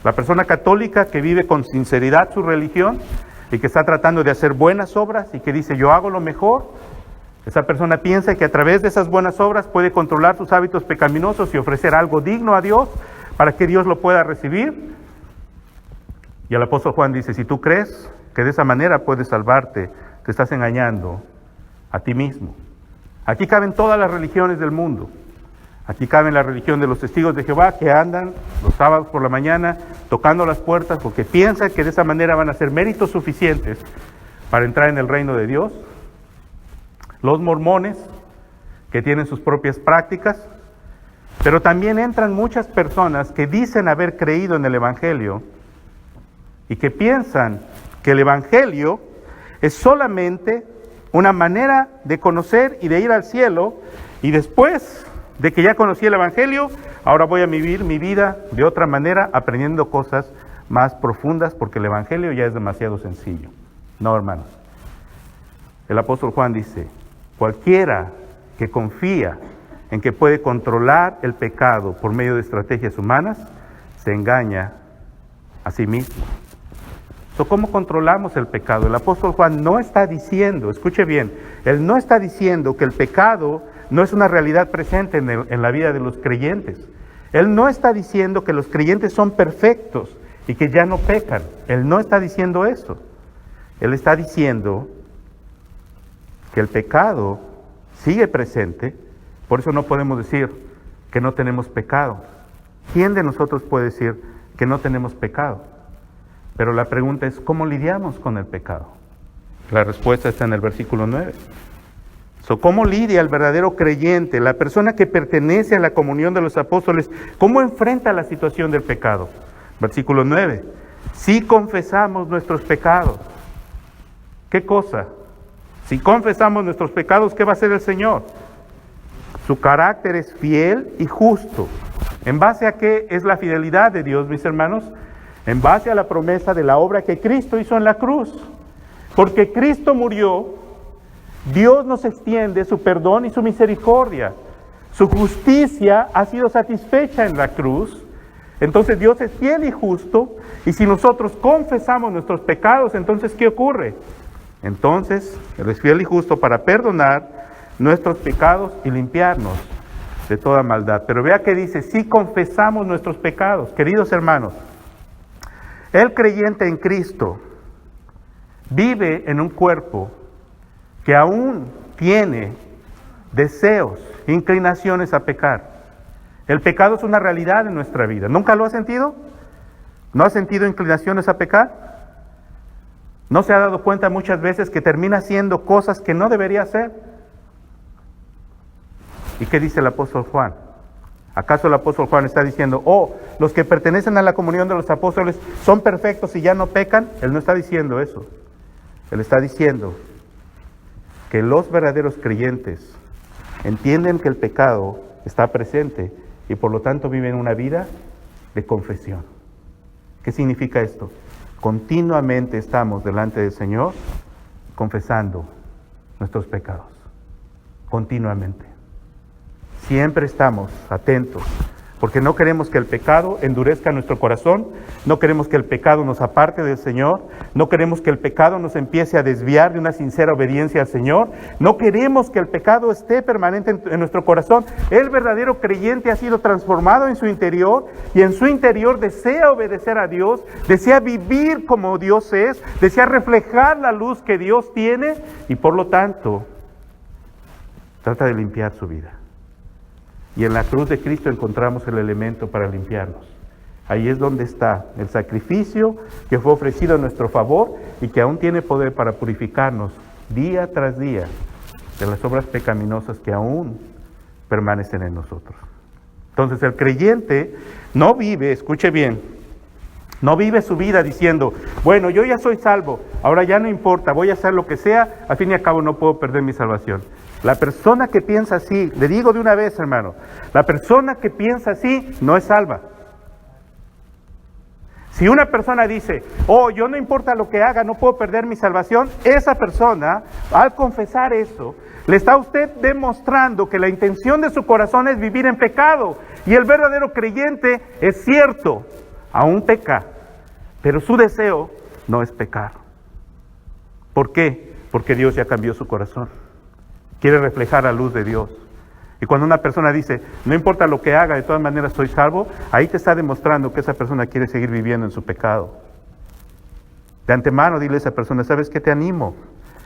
La persona católica que vive con sinceridad su religión y que está tratando de hacer buenas obras y que dice, yo hago lo mejor. Esa persona piensa que a través de esas buenas obras puede controlar sus hábitos pecaminosos y ofrecer algo digno a Dios para que Dios lo pueda recibir. Y el apóstol Juan dice, si tú crees que de esa manera puedes salvarte, te estás engañando a ti mismo. Aquí caben todas las religiones del mundo. Aquí cabe la religión de los testigos de Jehová que andan los sábados por la mañana tocando las puertas porque piensan que de esa manera van a ser méritos suficientes para entrar en el reino de Dios. Los mormones, que tienen sus propias prácticas, pero también entran muchas personas que dicen haber creído en el Evangelio y que piensan que el Evangelio es solamente una manera de conocer y de ir al cielo, y después de que ya conocí el Evangelio, ahora voy a vivir mi vida de otra manera, aprendiendo cosas más profundas, porque el Evangelio ya es demasiado sencillo. No, hermanos. El apóstol Juan dice, cualquiera que confía en que puede controlar el pecado por medio de estrategias humanas, se engaña a sí mismo. ¿Cómo controlamos el pecado? El apóstol Juan no está diciendo, escuche bien, él no está diciendo que el pecado no es una realidad presente en la vida de los creyentes. Él no está diciendo que los creyentes son perfectos y que ya no pecan. Él no está diciendo eso. Él está diciendo que el pecado sigue presente, por eso no podemos decir que no tenemos pecado. ¿Quién de nosotros puede decir que no tenemos pecado? Pero la pregunta es, ¿cómo lidiamos con el pecado? La respuesta está en el versículo 9. ¿Cómo lidia el verdadero creyente, la persona que pertenece a la comunión de los apóstoles, cómo enfrenta la situación del pecado? Versículo 9. Si confesamos nuestros pecados, ¿qué cosa? Si confesamos nuestros pecados, ¿qué va a hacer el Señor? Su carácter es fiel y justo. ¿En base a qué es la fidelidad de Dios, mis hermanos? En base a la promesa de la obra que Cristo hizo en la cruz. Porque Cristo murió, Dios nos extiende su perdón y su misericordia. Su justicia ha sido satisfecha en la cruz. Entonces Dios es fiel y justo. Y si nosotros confesamos nuestros pecados, entonces ¿qué ocurre? Entonces Él es fiel y justo para perdonar nuestros pecados y limpiarnos de toda maldad. Pero vea que dice, si confesamos nuestros pecados, queridos hermanos, el creyente en Cristo vive en un cuerpo que aún tiene deseos, inclinaciones a pecar. El pecado es una realidad en nuestra vida. ¿Nunca lo has sentido? ¿No has sentido inclinaciones a pecar? ¿No se ha dado cuenta muchas veces que termina haciendo cosas que no debería hacer? ¿Y qué dice el apóstol Juan? ¿Acaso el apóstol Juan está diciendo, los que pertenecen a la comunión de los apóstoles son perfectos y ya no pecan? Él no está diciendo eso. Él está diciendo que los verdaderos creyentes entienden que el pecado está presente y por lo tanto viven una vida de confesión. ¿Qué significa esto? Continuamente estamos delante del Señor confesando nuestros pecados. Continuamente. Siempre estamos atentos, porque no queremos que el pecado endurezca nuestro corazón, no queremos que el pecado nos aparte del Señor, no queremos que el pecado nos empiece a desviar de una sincera obediencia al Señor, no queremos que el pecado esté permanente en nuestro corazón. El verdadero creyente ha sido transformado en su interior y en su interior desea obedecer a Dios, desea vivir como Dios es, desea reflejar la luz que Dios tiene y por lo tanto trata de limpiar su vida. Y en la cruz de Cristo encontramos el elemento para limpiarnos. Ahí es donde está el sacrificio que fue ofrecido a nuestro favor y que aún tiene poder para purificarnos día tras día de las obras pecaminosas que aún permanecen en nosotros. Entonces el creyente no vive, escuche bien, no vive su vida diciendo, bueno, yo ya soy salvo, ahora ya no importa, voy a hacer lo que sea, al fin y al cabo no puedo perder mi salvación. La persona que piensa así, le digo de una vez, hermano, la persona que piensa así no es salva. Si una persona dice, yo no importa lo que haga, no puedo perder mi salvación, esa persona, al confesar eso, le está a usted demostrando que la intención de su corazón es vivir en pecado. Y el verdadero creyente es cierto, aún peca, pero su deseo no es pecar. ¿Por qué? Porque Dios ya cambió su corazón. Quiere reflejar la luz de Dios. Y cuando una persona dice, no importa lo que haga, de todas maneras soy salvo, ahí te está demostrando que esa persona quiere seguir viviendo en su pecado. De antemano dile a esa persona, ¿sabes qué? Te animo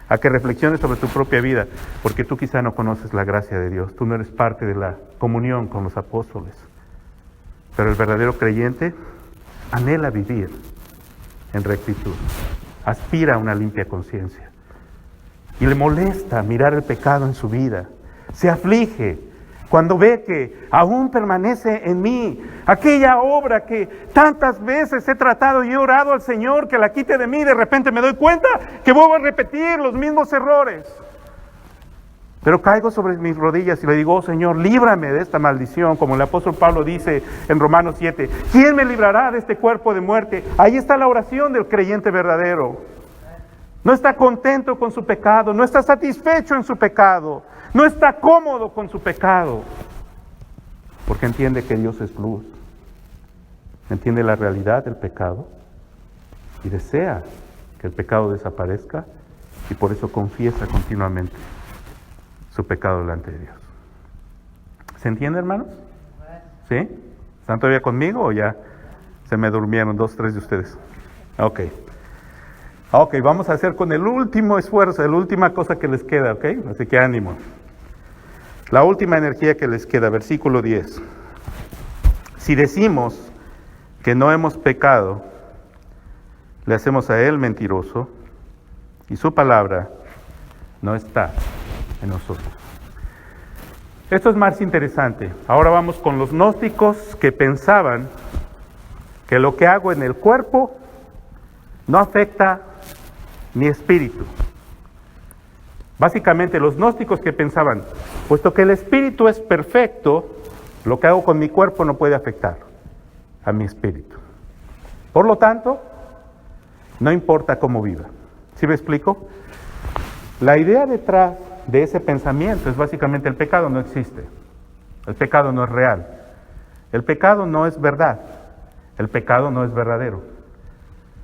a que reflexiones sobre tu propia vida, porque tú quizá no conoces la gracia de Dios, tú no eres parte de la comunión con los apóstoles. Pero el verdadero creyente anhela vivir en rectitud, aspira a una limpia conciencia. Y le molesta mirar el pecado en su vida. Se aflige cuando ve que aún permanece en mí aquella obra que tantas veces he tratado y he orado al Señor que la quite de mí. De repente me doy cuenta que vuelvo a repetir los mismos errores. Pero caigo sobre mis rodillas y le digo, Señor, líbrame de esta maldición, como el apóstol Pablo dice en Romanos 7. ¿Quién me librará de este cuerpo de muerte? Ahí está la oración del creyente verdadero. No está contento con su pecado, no está satisfecho en su pecado, no está cómodo con su pecado, porque entiende que Dios es luz, entiende la realidad del pecado y desea que el pecado desaparezca y por eso confiesa continuamente su pecado delante de Dios. ¿Se entiende, hermanos? ¿Sí? ¿Están todavía conmigo o ya se me durmieron 2, 3 de ustedes? Ok, vamos a hacer con el último esfuerzo, la última cosa que les queda, ¿ok? Así que ánimo. La última energía que les queda, versículo 10. Si decimos que no hemos pecado, le hacemos a Él mentiroso y su palabra no está en nosotros. Esto es más interesante. Ahora vamos con los gnósticos que pensaban que lo que hago en el cuerpo no afecta mi espíritu. Básicamente los gnósticos que pensaban, puesto que el espíritu es perfecto, lo que hago con mi cuerpo no puede afectar a mi espíritu. Por lo tanto, no importa cómo viva. ¿Sí me explico? La idea detrás de ese pensamiento es básicamente el pecado no existe. El pecado no es real. El pecado no es verdad. El pecado no es verdadero.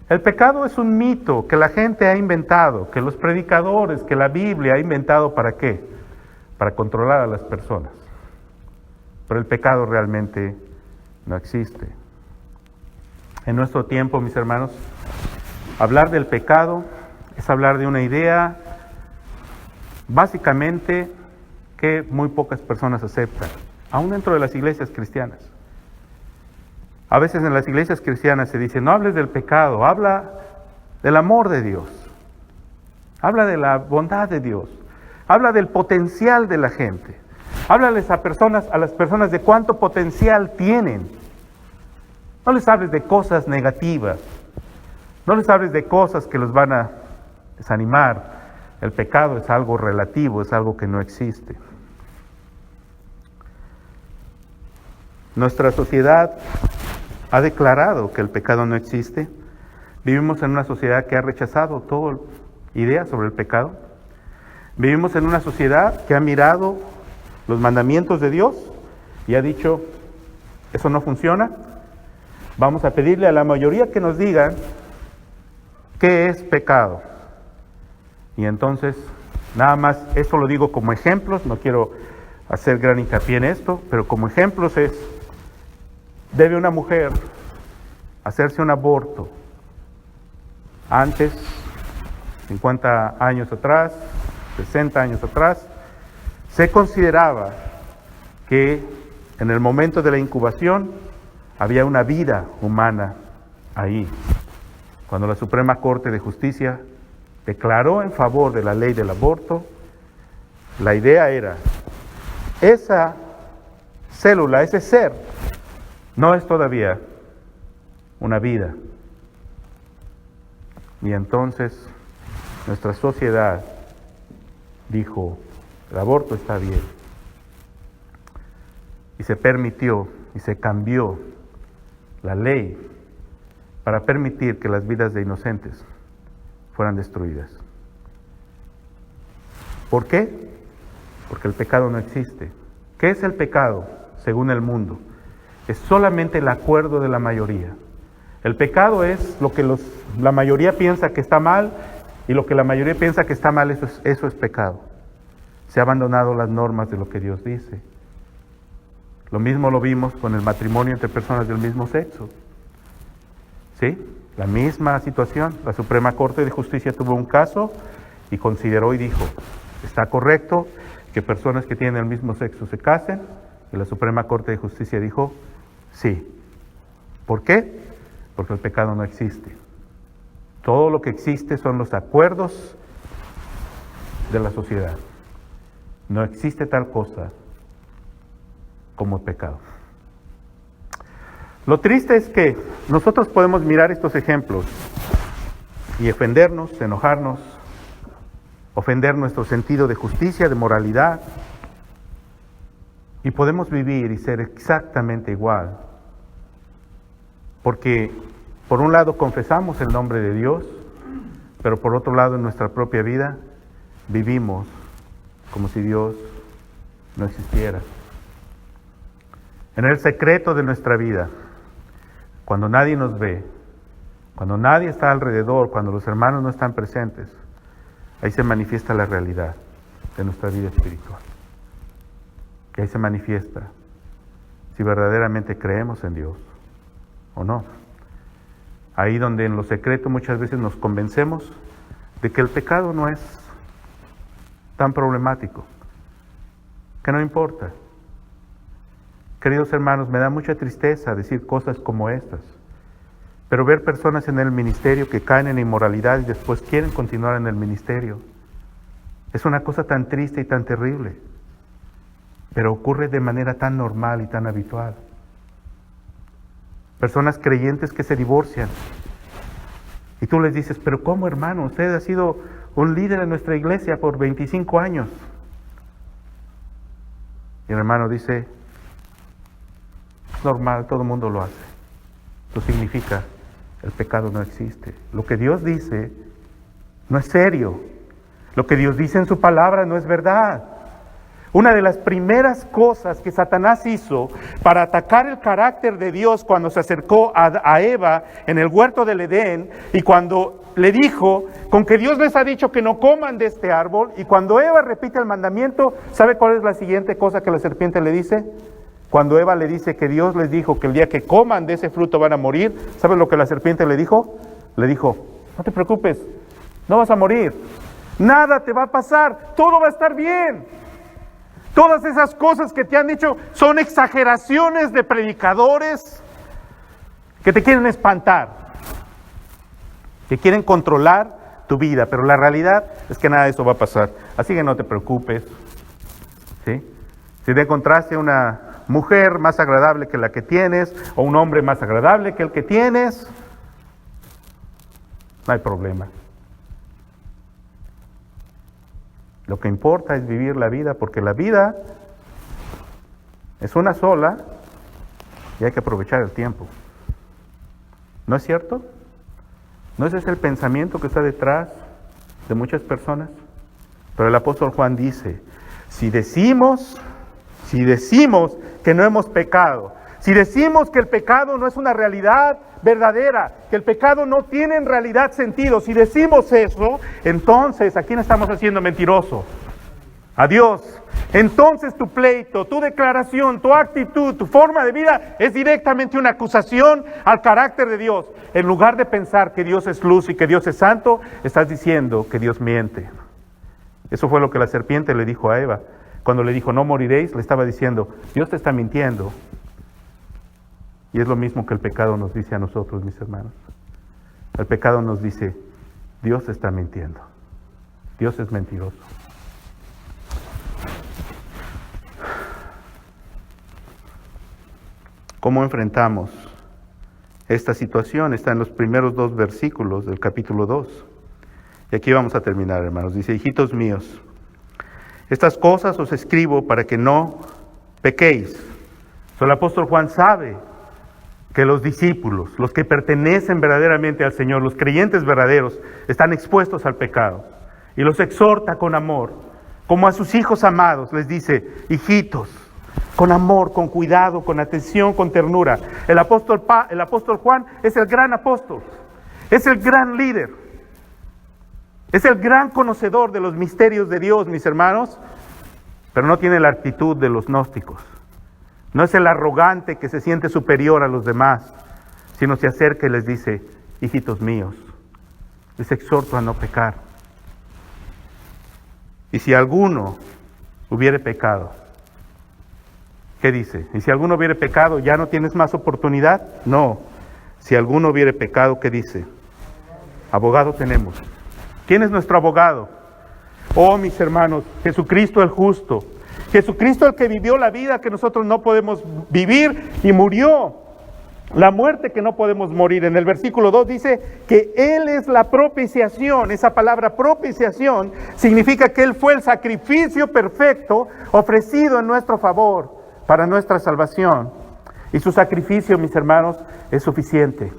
El pecado es un mito que la gente ha inventado, que los predicadores, que la Biblia ha inventado, ¿para qué? Para controlar a las personas. Pero el pecado realmente no existe. En nuestro tiempo, mis hermanos, hablar del pecado es hablar de una idea básicamente que muy pocas personas aceptan, aún dentro de las iglesias cristianas. A veces en las iglesias cristianas se dice, no hables del pecado, habla del amor de Dios. Habla de la bondad de Dios. Habla del potencial de la gente. Háblales a las personas de cuánto potencial tienen. No les hables de cosas negativas. No les hables de cosas que los van a desanimar. El pecado es algo relativo, es algo que no existe. Nuestra sociedad ha declarado que el pecado no existe. Vivimos en una sociedad que ha rechazado toda idea sobre el pecado. Vivimos en una sociedad que ha mirado los mandamientos de Dios y ha dicho, eso no funciona. Vamos a pedirle a la mayoría que nos digan qué es pecado. Y entonces, nada más, esto lo digo como ejemplos, no quiero hacer gran hincapié en esto, pero como ejemplos es, ¿debe una mujer hacerse un aborto? Antes, 50 años atrás, 60 años atrás, se consideraba que en el momento de la incubación había una vida humana ahí. Cuando la Suprema Corte de Justicia declaró en favor de la ley del aborto, la idea era, esa célula, ese ser, no es todavía una vida. Y entonces nuestra sociedad dijo, el aborto está bien. Y se permitió y se cambió la ley para permitir que las vidas de inocentes fueran destruidas. ¿Por qué? Porque el pecado no existe. ¿Qué es el pecado según el mundo? Es solamente el acuerdo de la mayoría. El pecado es lo que la mayoría piensa que está mal, y lo que la mayoría piensa que está mal, eso es pecado. Se ha abandonado las normas de lo que Dios dice. Lo mismo lo vimos con el matrimonio entre personas del mismo sexo. ¿Sí? La misma situación. La Suprema Corte de Justicia tuvo un caso y consideró y dijo, está correcto que personas que tienen el mismo sexo se casen, y la Suprema Corte de Justicia dijo, sí. ¿Por qué? Porque el pecado no existe. Todo lo que existe son los acuerdos de la sociedad. No existe tal cosa como el pecado. Lo triste es que nosotros podemos mirar estos ejemplos y ofendernos, enojarnos, ofender nuestro sentido de justicia, de moralidad, y podemos vivir y ser exactamente igual. Porque por un lado confesamos el nombre de Dios, pero por otro lado en nuestra propia vida vivimos como si Dios no existiera. En el secreto de nuestra vida, cuando nadie nos ve, cuando nadie está alrededor, cuando los hermanos no están presentes, ahí se manifiesta la realidad de nuestra vida espiritual. Y ahí se manifiesta si verdaderamente creemos en Dios o no. Ahí donde en lo secreto muchas veces nos convencemos de que el pecado no es tan problemático, que no importa. Queridos hermanos, me da mucha tristeza decir cosas como estas, pero ver personas en el ministerio que caen en inmoralidad y después quieren continuar en el ministerio, es una cosa tan triste y tan terrible, pero ocurre de manera tan normal y tan habitual. Personas creyentes que se divorcian, y tú les dices, pero ¿cómo, hermano? Usted ha sido un líder en nuestra iglesia por 25 años. Y el hermano dice, es normal, todo el mundo lo hace. Eso significa, el pecado no existe. Lo que Dios dice no es serio. Lo que Dios dice en su palabra no es verdad. Una de las primeras cosas que Satanás hizo para atacar el carácter de Dios cuando se acercó a Eva en el huerto del Edén, y cuando le dijo, con que Dios les ha dicho que no coman de este árbol, y cuando Eva repite el mandamiento, ¿sabe cuál es la siguiente cosa que la serpiente le dice? Cuando Eva le dice que Dios les dijo que el día que coman de ese fruto van a morir, ¿sabe lo que la serpiente le dijo? Le dijo, no te preocupes, no vas a morir, nada te va a pasar, todo va a estar bien. Todas esas cosas que te han dicho son exageraciones de predicadores que te quieren espantar, que quieren controlar tu vida, pero la realidad es que nada de eso va a pasar. Así que no te preocupes, ¿sí? Si te encontraste una mujer más agradable que la que tienes, o un hombre más agradable que el que tienes, no hay problema. Lo que importa es vivir la vida, porque la vida es una sola y hay que aprovechar el tiempo. ¿No es cierto? ¿No ese es el pensamiento que está detrás de muchas personas? Pero el apóstol Juan dice, si decimos que no hemos pecado, si decimos que el pecado no es una realidad verdadera, que el pecado no tiene en realidad sentido, si decimos eso, entonces ¿a quién estamos haciendo mentiroso? A Dios. Entonces tu pleito, tu declaración, tu actitud, tu forma de vida es directamente una acusación al carácter de Dios. En lugar de pensar que Dios es luz y que Dios es santo, estás diciendo que Dios miente. Eso fue lo que la serpiente le dijo a Eva. Cuando le dijo, no moriréis, le estaba diciendo, Dios te está mintiendo. Y es lo mismo que el pecado nos dice a nosotros, mis hermanos. El pecado nos dice, Dios te está mintiendo. Dios es mentiroso. ¿Cómo enfrentamos esta situación? Está en los primeros 2 versículos del capítulo 2. Y aquí vamos a terminar, hermanos. Dice, hijitos míos, estas cosas os escribo para que no pequéis. El apóstol Juan sabe que los discípulos, los que pertenecen verdaderamente al Señor, los creyentes verdaderos, están expuestos al pecado. Y los exhorta con amor, como a sus hijos amados, les dice, hijitos, con amor, con cuidado, con atención, con ternura. El apóstol Juan es el gran apóstol, es el gran líder, es el gran conocedor de los misterios de Dios, mis hermanos, pero no tiene la actitud de los gnósticos. No es el arrogante que se siente superior a los demás, sino se acerca y les dice, hijitos míos, les exhorto a no pecar. Y si alguno hubiere pecado, ¿qué dice? ¿Y si alguno hubiere pecado, ya no tienes más oportunidad? No. Si alguno hubiere pecado, ¿qué dice? Abogado tenemos. ¿Quién es nuestro abogado? Oh, mis hermanos, Jesucristo el justo. Jesucristo el que vivió la vida que nosotros no podemos vivir y murió la muerte que no podemos morir. En el versículo 2 dice que Él es la propiciación. Esa palabra propiciación significa que Él fue el sacrificio perfecto ofrecido en nuestro favor para nuestra salvación. Y su sacrificio, mis hermanos, es suficiente.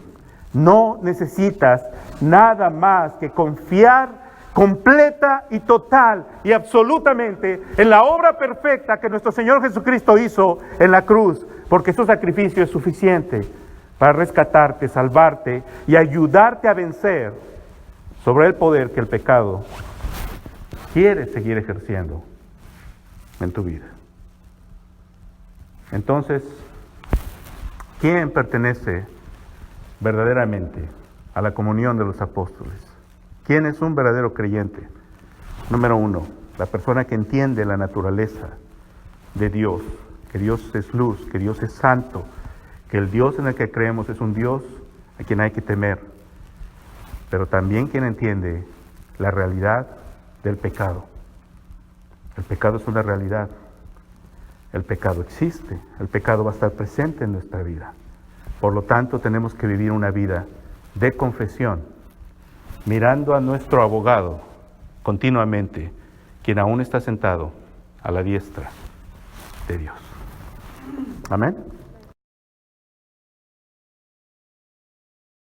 No necesitas nada más que confiar completa y total y absolutamente en la obra perfecta que nuestro Señor Jesucristo hizo en la cruz, porque su sacrificio es suficiente para rescatarte, salvarte y ayudarte a vencer sobre el poder que el pecado quiere seguir ejerciendo en tu vida. Entonces, ¿quién pertenece verdaderamente a la comunión de los apóstoles? ¿Quién es un verdadero creyente? Número 1, la persona que entiende la naturaleza de Dios, que Dios es luz, que Dios es santo, que el Dios en el que creemos es un Dios a quien hay que temer, pero también quien entiende la realidad del pecado. El pecado es una realidad. El pecado existe, el pecado va a estar presente en nuestra vida. Por lo tanto, tenemos que vivir una vida de confesión, mirando a nuestro abogado continuamente, quien aún está sentado a la diestra de Dios. Amén.